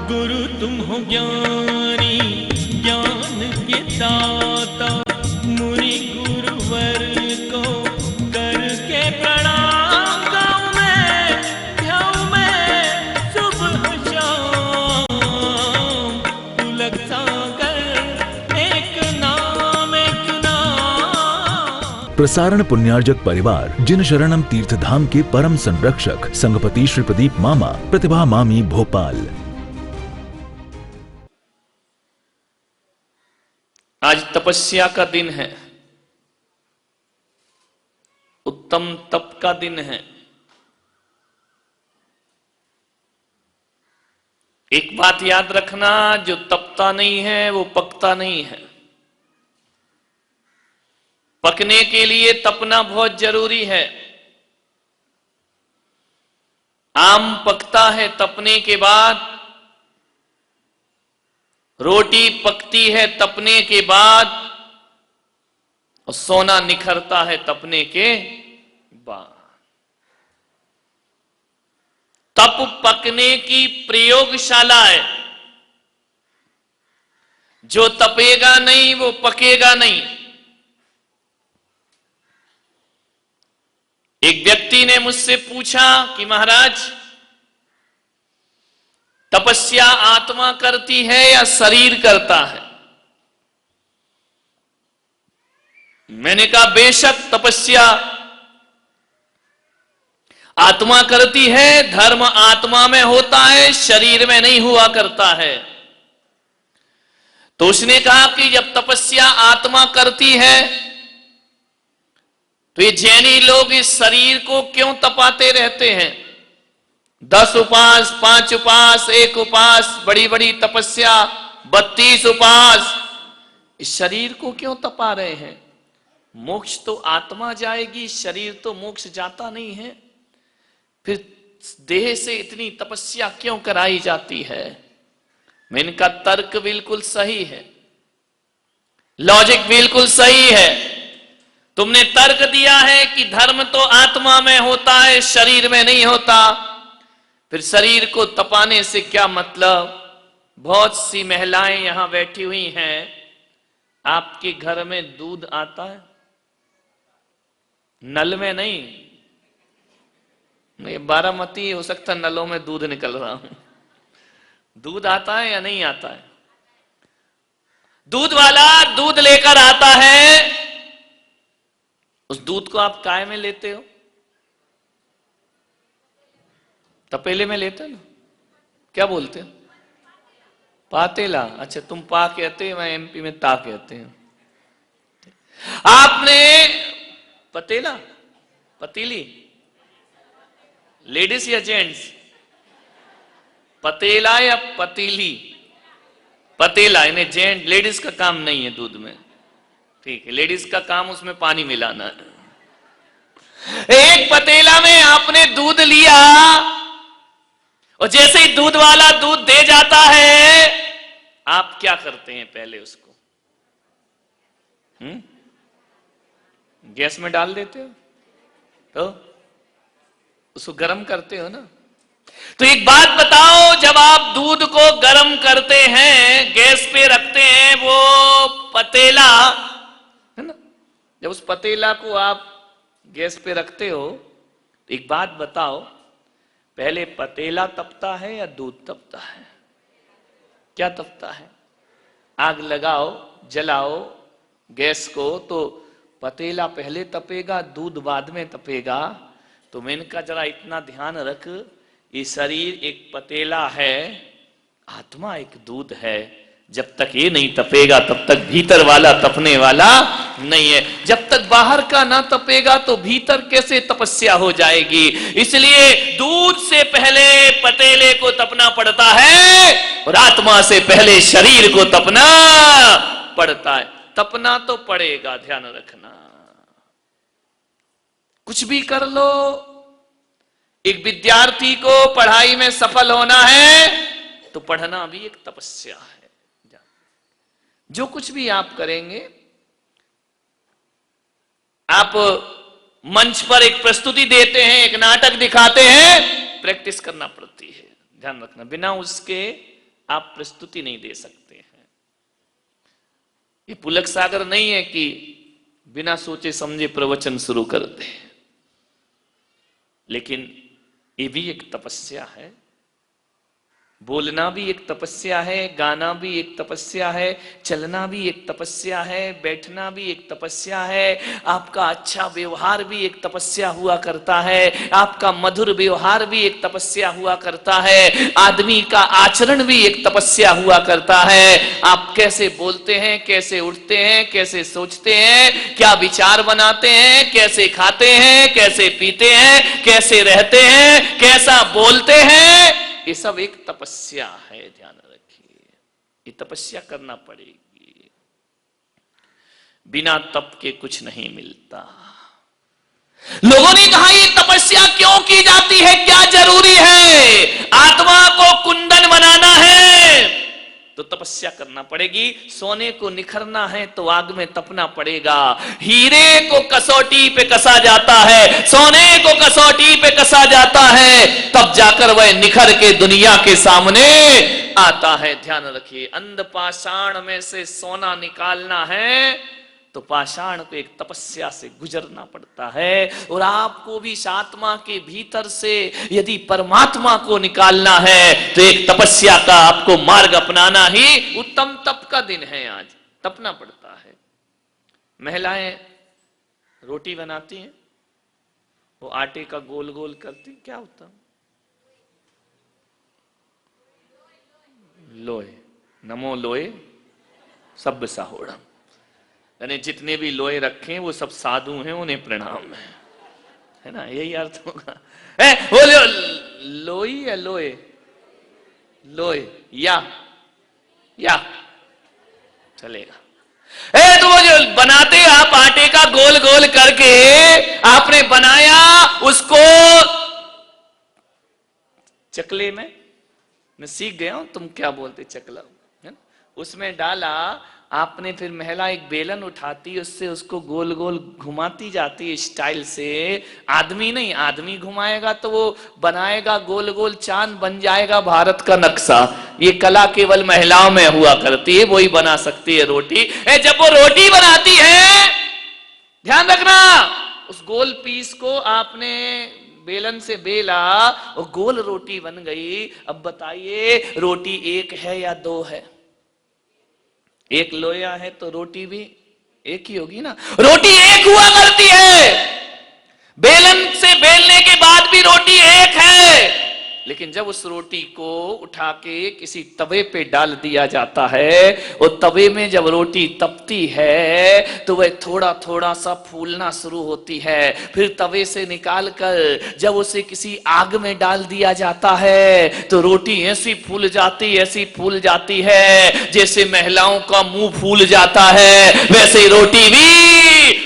गुरु तुम हो ज्ञानी ज्ञान के दाता, मुनि गुरुवर को करके प्रणाम गाऊं मैं, ध्याऊं मैं सुबह शाम। तुलक सागर एक नाम एक नाम। प्रसारण पुण्यार्जक परिवार जिन शरणम तीर्थ धाम के परम संरक्षक संघपति श्री प्रदीप मामा, प्रतिभा मामी, भोपाल। आज तपस्या का दिन है, उत्तम तप का दिन है। एक बात याद रखना, जो तपता नहीं है वो पकता नहीं है। पकने के लिए तपना बहुत जरूरी है। आम पकता है तपने के बाद, रोटी पकती है तपने के बाद, और सोना निखरता है तपने के बाद। तप पकने की प्रयोगशाला है। जो तपेगा नहीं वो पकेगा नहीं। एक व्यक्ति ने मुझसे पूछा कि महाराज, तपस्या आत्मा करती है या शरीर करता है? मैंने कहा बेशक तपस्या आत्मा करती है, धर्म आत्मा में होता है, शरीर में नहीं हुआ करता है। तो उसने कहा कि जब तपस्या आत्मा करती है तो ये जैनी लोग इस शरीर को क्यों तपाते रहते हैं? 10 उपवास, 5 उपवास, 1 उपवास, बड़ी बड़ी तपस्या, 32 उपवास, इस शरीर को क्यों तपा रहे हैं? मोक्ष तो आत्मा जाएगी, शरीर तो मोक्ष जाता नहीं है। फिर देह से इतनी तपस्या क्यों कराई जाती है? मैंने कहा तर्क बिल्कुल सही है, लॉजिक बिल्कुल सही है। तुमने तर्क दिया है कि धर्म तो आत्मा में होता है, शरीर में नहीं होता। फिर शरीर को तपाने से क्या मतलब? बहुत सी महिलाएं यहां बैठी हुई हैं, आपके घर में दूध आता है? नल में नहीं, ये बारामती हो सकता, नलों में दूध निकल रहा हूं। दूध आता है या नहीं आता है? दूध वाला दूध लेकर आता है, उस दूध को आप काय में लेते हो? तपेले में लेते हो ना? क्या बोलते हो? पातेला। अच्छा, तुम पा कहते हैं, मैं एमपी में ता कहते हैं। आपने पतेला, पतीली, लेडीज या जेंट्स? पतेला या पतीली? पतेला, इन्हें जेंट, लेडीज का काम नहीं है दूध में। ठीक है, लेडीज का काम उसमें पानी मिलाना है। एक पतेला में आपने दूध लिया, और जैसे ही दूध वाला दूध दे जाता है, आप क्या करते हैं? पहले उसको गैस में डाल देते हो, तो उसको गर्म करते हो ना। तो एक बात बताओ, जब आप दूध को गर्म करते हैं, गैस पे रखते हैं, वो पतेला है ना, जब उस पतेला को आप गैस पे रखते हो, तो एक बात बताओ, पहले पतेला तपता है या दूध तपता है? क्या तपता है? आग लगाओ, जलाओ गैस को, तो पतेला पहले तपेगा, दूध बाद में तपेगा। तो मैंने कहा जरा इतना ध्यान रख, ये शरीर एक पतेला है, आत्मा एक दूध है। जब तक ये नहीं तपेगा तब तक भीतर वाला तपने वाला नहीं है। जब तक बाहर का ना तपेगा तो भीतर कैसे तपस्या हो जाएगी? इसलिए दूध से पहले पतेले को तपना पड़ता है, और आत्मा से पहले शरीर को तपना पड़ता है। तपना तो पड़ेगा, ध्यान रखना। कुछ भी कर लो, एक विद्यार्थी को पढ़ाई में सफल होना है तो पढ़ना भी एक तपस्या है। जो कुछ भी आप करेंगे, आप मंच पर एक प्रस्तुति देते हैं, एक नाटक दिखाते हैं, प्रैक्टिस करना पड़ती है, ध्यान रखना। बिना उसके आप प्रस्तुति नहीं दे सकते हैं। ये पुलक सागर नहीं है कि बिना सोचे समझे प्रवचन शुरू कर दे, लेकिन ये भी एक तपस्या है। बोलना भी एक तपस्या है, गाना भी एक तपस्या है, चलना भी एक तपस्या है, बैठना भी एक तपस्या है। आपका अच्छा व्यवहार भी एक तपस्या हुआ करता है, आपका मधुर व्यवहार भी एक तपस्या हुआ करता है, आदमी का आचरण भी एक तपस्या हुआ करता है। आप कैसे बोलते हैं, कैसे उठते हैं, कैसे सोचते हैं, क्या विचार बनाते हैं, कैसे खाते हैं, कैसे पीते हैं, कैसे रहते हैं, कैसा बोलते हैं, ये सब एक तपस्या है। ध्यान रखिए, ये तपस्या करना पड़ेगी। बिना तप के कुछ नहीं मिलता। लोगों ने कहा ये तपस्या क्यों की जाती है, क्या जरूरी है? आत्मा को कुंदन बनाना है तो तपस्या करना पड़ेगी। सोने को निखरना है तो आग में तपना पड़ेगा। हीरे को कसौटी पे कसा जाता है, सोने को कसौटी पे कसा जाता है, तब जाकर वह निखर के दुनिया के सामने आता है। ध्यान रखिए, अंध पाषाण में से सोना निकालना है तो पाषाण को एक तपस्या से गुजरना पड़ता है। और आपको भी इस आत्मा के भीतर से यदि परमात्मा को निकालना है तो एक तपस्या का आपको मार्ग अपनाना ही उत्तम तप का दिन है। आज तपना पड़ता है। महिलाएं रोटी बनाती हैं, वो आटे का गोल गोल करती, क्या होता? लोहे। नमो लोहे सब साहोड़म, यानी जितने भी लोहे रखे वो सब साधु हैं, उन्हें प्रणाम है ना, यही अर्थ होगा। वो लोई या लोहे? लोहे या चलेगा। तो वो जो बनाते आप आटे का गोल गोल करके आपने बनाया, उसको चकले में, मैं सीख गया हूं तुम क्या बोलते चकला, है ना, उसमें डाला आपने। फिर महिला एक बेलन उठाती, उससे उसको गोल गोल घुमाती जाती है स्टाइल से। आदमी नहीं, आदमी घुमाएगा तो वो बनाएगा गोल गोल चांद, बन जाएगा भारत का नक्शा। ये कला केवल महिलाओं में हुआ करती है, वो ही बना सकती है रोटी। जब वो रोटी बनाती है, ध्यान रखना, उस गोल पीस को आपने बेलन से बेला और गोल रोटी बन गई। अब बताइए रोटी एक है या दो है? एक लोया है तो रोटी भी एक ही होगी ना। रोटी एक हुआ करती है, बेलन से बेलने के बाद भी रोटी एक है, लेकिन जब उस रोटी को उठा के किसी तवे पे डाल दिया जाता है, और तवे में जब रोटी तपती है तो वह थोड़ा थोड़ा सा फूलना शुरू होती है। फिर तवे से निकाल कर जब उसे किसी आग में डाल दिया जाता है तो रोटी ऐसी फूल जाती है जैसे महिलाओं का मुंह फूल जाता है, वैसे ही रोटी भी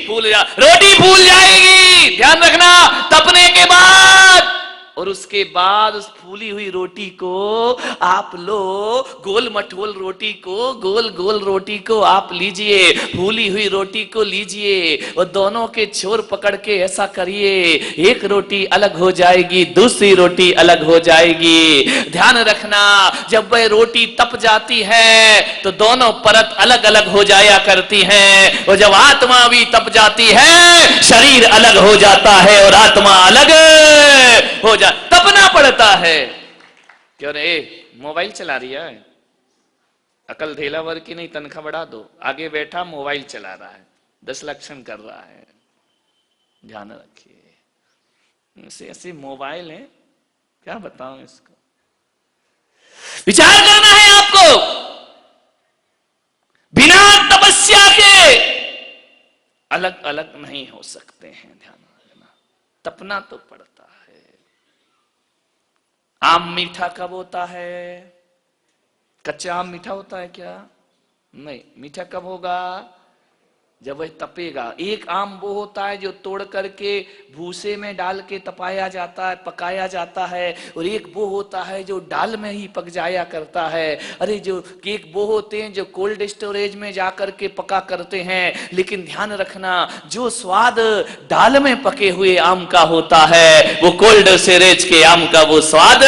रोटी फूल जाएगी। ध्यान रखना, तपने के बाद। और उसके बाद उस फूली हुई रोटी को आप लो, गोल मटोल रोटी को, गोल गोल रोटी को आप लीजिए, फूली हुई रोटी को लीजिए और दोनों के छोर पकड़ के ऐसा करिए, एक रोटी अलग हो जाएगी, दूसरी रोटी अलग हो जाएगी। ध्यान रखना, जब वह रोटी तप जाती है तो दोनों परत अलग अलग हो जाया करती हैं, और जब आत्मा भी तप जाती है शरीर अलग हो जाता है और आत्मा अलग हो जाता। तपना पड़ता है। क्यों रे, मोबाइल चला रही है, अकल धेला वर्ग की नहीं, तनख्वाह बढ़ा दो। आगे बैठा मोबाइल चला रहा है, 10 लक्षण कर रहा है। ध्यान रखिए, ऐसे मोबाइल है, क्या बताऊं इसको। विचार करना है आपको, बिना तपस्या के अलग अलग नहीं हो सकते हैं। ध्यान रखना, तपना तो पड़ता है। आम मीठा कब होता है? कच्चा आम मीठा होता है क्या? नहीं। मीठा कब होगा? जब वह तपेगा। एक आम वो होता है जो तोड़ करके भूसे में डाल के तपाया जाता है, पकाया जाता है, और एक वो होता है जो डाल में ही पक जाया करता है। अरे जो एक वो होते हैं जो कोल्ड स्टोरेज में जाकर के पका करते हैं, लेकिन ध्यान रखना, जो स्वाद डाल में पके हुए आम का होता है वो कोल्ड स्टोरेज के आम का वो स्वाद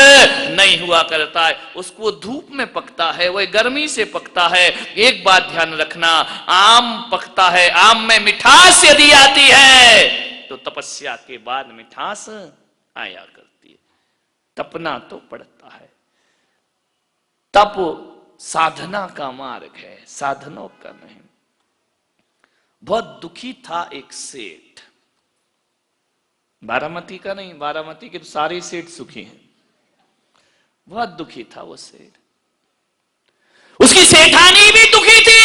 नहीं हुआ करता है, उसको धूप में पकता है, वह गर्मी से पकता है। एक बात ध्यान रखना, आम पकता है, आम में मिठास यदि आती है तो तपस्या के बाद मिठास आया करती है। तपना तो पड़ता है। तप साधना का मार्ग है, साधनों का नहीं। बहुत दुखी था एक सेठ, बारामती का नहीं, बारामती के तो सारे सेठ सुखी हैं। बहुत दुखी था वो सेठ, उसकी सेठानी भी दुखी थी।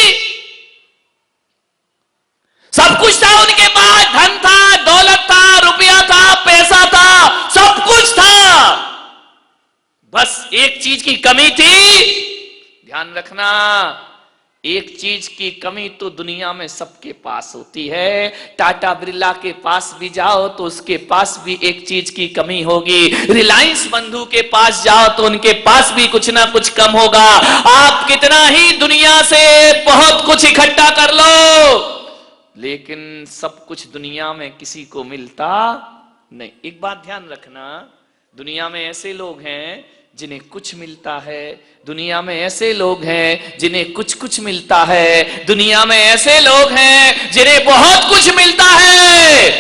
सब कुछ था उनके पास, धन था, दौलत था, रुपया था, पैसा था, सब कुछ था, बस एक चीज की कमी थी। ध्यान रखना, एक चीज की कमी तो दुनिया में सबके पास होती है। टाटा बिरला के पास भी जाओ तो उसके पास भी एक चीज की कमी होगी। रिलायंस बंधु के पास जाओ तो उनके पास भी कुछ ना कुछ कम होगा। आप कितना ही दुनिया से बहुत कुछ इकट्ठा कर लो, लेकिन सब कुछ दुनिया में किसी को मिलता नहीं। एक बात ध्यान रखना, दुनिया में ऐसे लोग हैं जिन्हें कुछ मिलता है, दुनिया में ऐसे लोग हैं जिन्हें कुछ कुछ मिलता है, दुनिया में ऐसे लोग हैं जिन्हें बहुत कुछ मिलता है,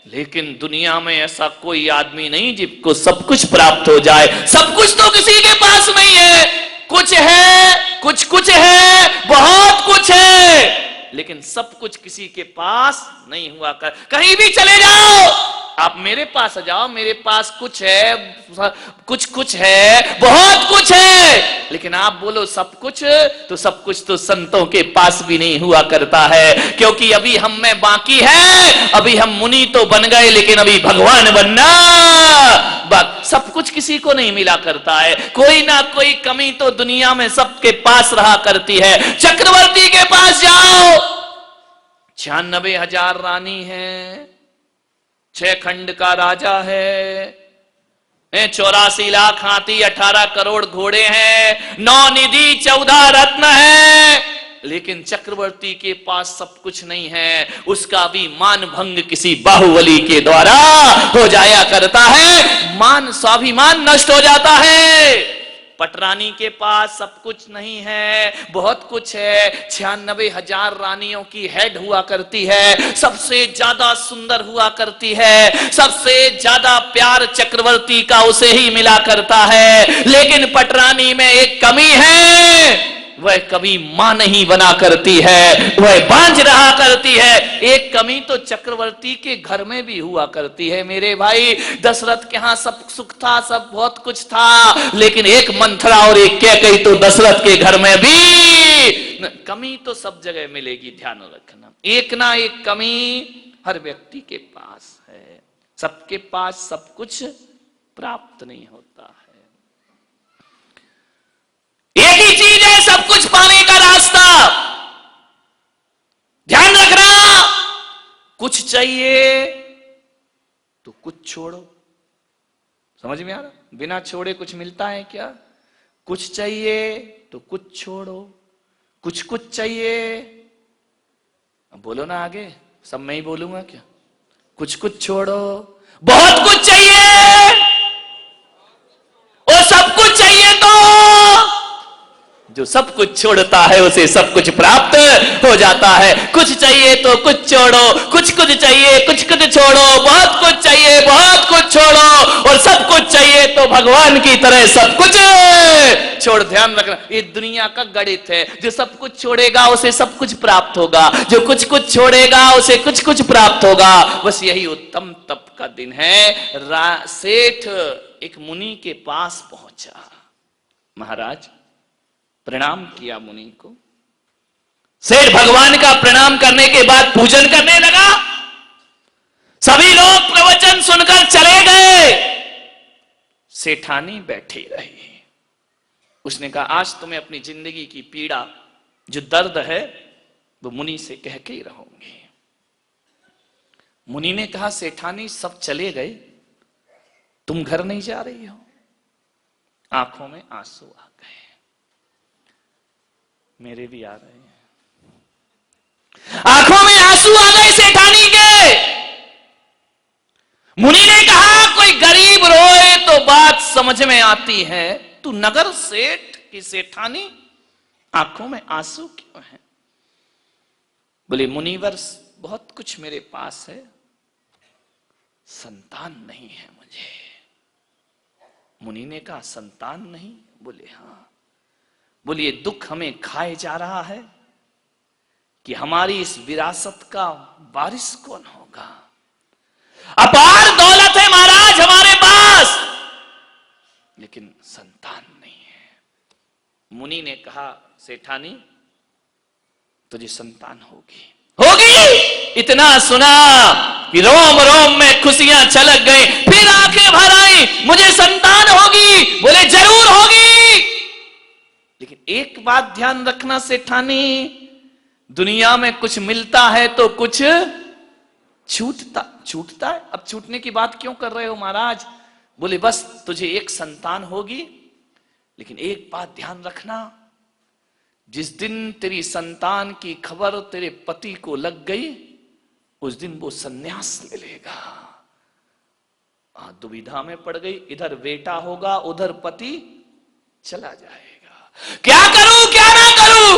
लेकिन दुनिया में ऐसा कोई आदमी नहीं जिसको सब कुछ प्राप्त हो जाए। सब कुछ तो किसी के पास नहीं है, कुछ है, कुछ है, बहुत कुछ है, लेकिन सब कुछ किसी के पास नहीं हुआ कर। कहीं भी चले जाओ, आप मेरे पास आ जाओ, मेरे पास कुछ है, कुछ है, बहुत कुछ है, लेकिन आप बोलो सब कुछ, तो सब कुछ तो संतों के पास भी नहीं हुआ करता है। क्योंकि अभी हम में बाकी है, अभी हम मुनि तो बन गए, लेकिन अभी भगवान बनना सब कुछ किसी को नहीं मिला करता है। कोई ना कोई कमी तो दुनिया में सबके पास रहा करती है। चक्रवर्ती के पास जाओ, 96,000 रानी है, 6 खंड का राजा है, 84 लाख हाथी, 18 करोड़ घोड़े हैं, 9 निधि, 14 रत्न है, लेकिन चक्रवर्ती के पास सब कुछ नहीं है। उसका भी मान भंग किसी बाहुबली के द्वारा हो जाया करता है, मान स्वाभिमान नष्ट हो जाता है। पटरानी के पास सब कुछ नहीं है, बहुत कुछ है, 96,000 रानियों की हेड हुआ करती है, सबसे ज्यादा सुंदर हुआ करती है, सबसे ज्यादा प्यार चक्रवर्ती का उसे ही मिला करता है। लेकिन पटरानी में एक कमी है, वह कभी मां नहीं बना करती है, वह बांझ रहा करती है। एक कमी तो चक्रवर्ती के घर में भी हुआ करती है मेरे भाई। दशरथ के यहां सब सुख था, सब बहुत कुछ था, लेकिन एक मंथरा और एक कैकेयी तो दशरथ के घर में भी कमी तो सब जगह मिलेगी। ध्यान रखना, एक ना एक कमी हर व्यक्ति के पास है। सबके पास सब कुछ प्राप्त नहीं होता है। एक ही चीज है सब कुछ पाने का रास्ता। ध्यान रखना, कुछ चाहिए तो कुछ छोड़ो। समझ में आ रहा? बिना छोड़े कुछ मिलता है क्या? कुछ चाहिए तो कुछ छोड़ो, कुछ चाहिए। अब बोलो ना आगे, सब मैं ही बोलूंगा क्या? कुछ छोड़ो, बहुत कुछ चाहिए और सब कुछ चाहिए तो जो सब कुछ छोड़ता है उसे सब कुछ प्राप्त हो जाता है। कुछ चाहिए तो कुछ छोड़ो, कुछ चाहिए कुछ छोड़ो, बहुत कुछ चाहिए बहुत कुछ छोड़ो, और सब कुछ चाहिए तो भगवान की तरह सब कुछ छोड़। ध्यान रखना, ये दुनिया का गणित है। जो सब कुछ छोड़ेगा उसे सब कुछ प्राप्त होगा, जो कुछ छोड़ेगा उसे कुछ प्राप्त होगा। बस यही उत्तम तप का दिन है। सेठ एक मुनि के पास पहुंचा, महाराज प्रणाम किया मुनि को। सेठ भगवान का प्रणाम करने के बाद पूजन करने लगा। सभी लोग प्रवचन सुनकर चले गए, सेठानी बैठी रही। उसने कहा, आज तुम्हें अपनी जिंदगी की पीड़ा, जो दर्द है, वो मुनि से कह के ही रहूंगी। मुनि ने कहा, सेठानी सब चले गए, तुम घर नहीं जा रही हो? आंखों में आंसू आ गए। मेरे भी आ रहे हैं। आंखों में आंसू आ गए सेठानी के। मुनि ने कहा, कोई गरीब रोए तो बात समझ में आती है, तू नगर सेठ की सेठानी, आंखों में आंसू क्यों है? बोले मुनिवर बहुत कुछ मेरे पास है, संतान नहीं है मुझे। मुनि ने कहा संतान नहीं? बोले हाँ। बोले ये दुख हमें खाए जा रहा है कि हमारी इस विरासत का वारिस कौन होगा? अपार दौलत है महाराज हमारे पास, लेकिन संतान नहीं है। मुनि ने कहा सेठानी तुझे संतान होगी, होगी। इतना सुना कि रोम रोम में खुशियां छलक गई, फिर आंखें भर आई, मुझे संतान होगी। बोले जरूर होगी, लेकिन एक बात ध्यान रखना सेठानी, दुनिया में कुछ मिलता है तो कुछ छूटता है। अब छूटने की बात क्यों कर रहे हो महाराज? बोले बस तुझे एक संतान होगी, लेकिन एक बात ध्यान रखना, जिस दिन तेरी संतान की खबर तेरे पति को लग गई, उस दिन वो सन्यास ले लेगा। दुविधा में पड़ गई, इधर बेटा होगा उधर पति चला जाएगा, क्या करूं क्या ना करूं?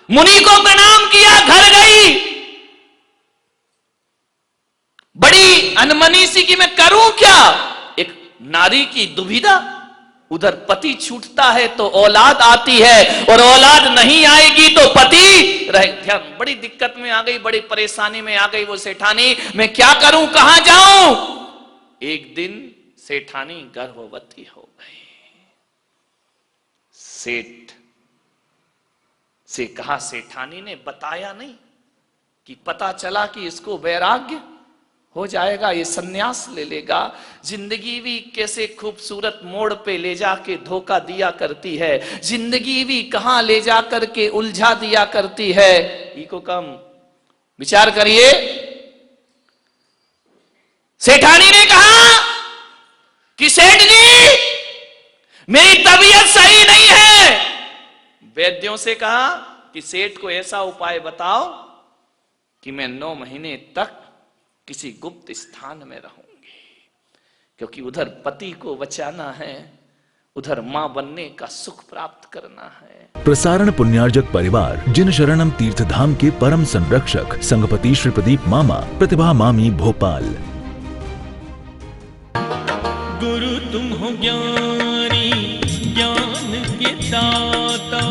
मुनि को प्रणाम किया, घर गई, बड़ी अनमनी सी कि मैं करूं क्या? एक नारी की दुविधा, उधर पति छूटता है तो औलाद आती है, और औलाद नहीं आएगी तो पति रहे। ध्यान, बड़ी दिक्कत में आ गई, बड़ी परेशानी में आ गई वो सेठानी, मैं क्या करूं कहां जाऊं? एक दिन सेठानी गर्भवती हो गई। सेठ से कहा, सेठानी ने बताया नहीं कि पता चला कि इसको वैराग्य हो जाएगा, ये सन्यास ले लेगा। जिंदगी भी कैसे खूबसूरत मोड़ पे ले जाके धोखा दिया करती है, जिंदगी भी कहां ले जा करके उलझा दिया करती है। इको कम विचार करिए। सेठानी ने कहा कि सेठ जी मेरी तबीयत सही नहीं है। वैद्यों से कहा कि सेठ को ऐसा उपाय बताओ कि मैं 9 महीने तक किसी गुप्त स्थान में रहूंगी, क्योंकि उधर पति को बचाना है, उधर मां बनने का सुख प्राप्त करना है। प्रसारण पुण्यार्जक परिवार जिन शरणम तीर्थ धाम के परम संरक्षक संघपति श्री प्रदीप मामा, प्रतिभा मामी, भोपाल। गुरु तुम हो ज्ञानी, ज्ञान के दाता,